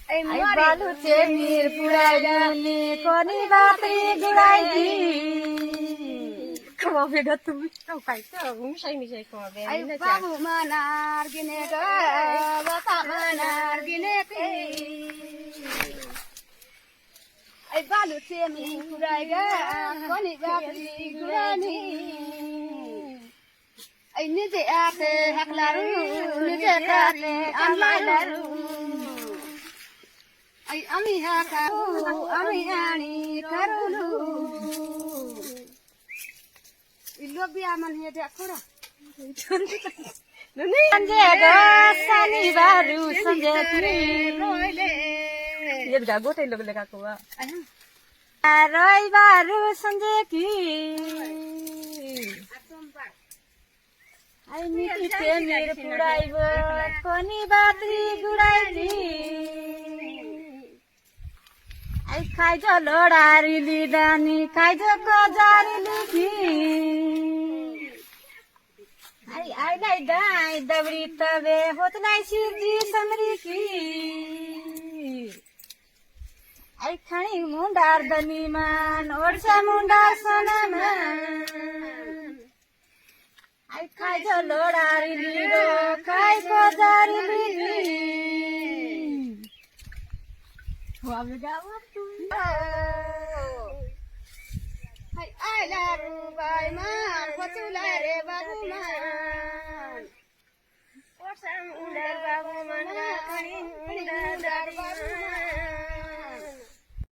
आई बालू चे मीर पुराइनी कोनी बाती गुराइनी खवा बेगा तुम तो काइतो मिसाई मिसाई खवा बे आई बाबू मनार गिने ग बापा मनार गिने के आई बालू चे मीर पुराइ ग कोनी बाती गुराइनी आई निजे आके हकलारू निजे काते अनलारू आई अमी हाकाऊ अमी आनी करुलू इल्लो बिया मन हे देखोरा ननी संजे ग शनिबारू संजे ती रोइले ये बिदा गोटे लोग लेका कोवा रविबारू संजे की आई मिठी ते मेर पुराइब कोनी बाती गुराइनी आई खाइजो लोडारी लिदानी खाइजो कजारी लिखी आई आई लाई दाई दबरी तबे होत नाई शिरजी समरी की आई खानी मुंडार दनी मान ओडसा मुंडार सनामान आई खाइजो लोडारी लिदो खाइ कजारी लिखी खवा बेगा तू हाय आइला रुबाई मान फचुला रे बाबु मान ओसा मुंडा बाबु मान खानी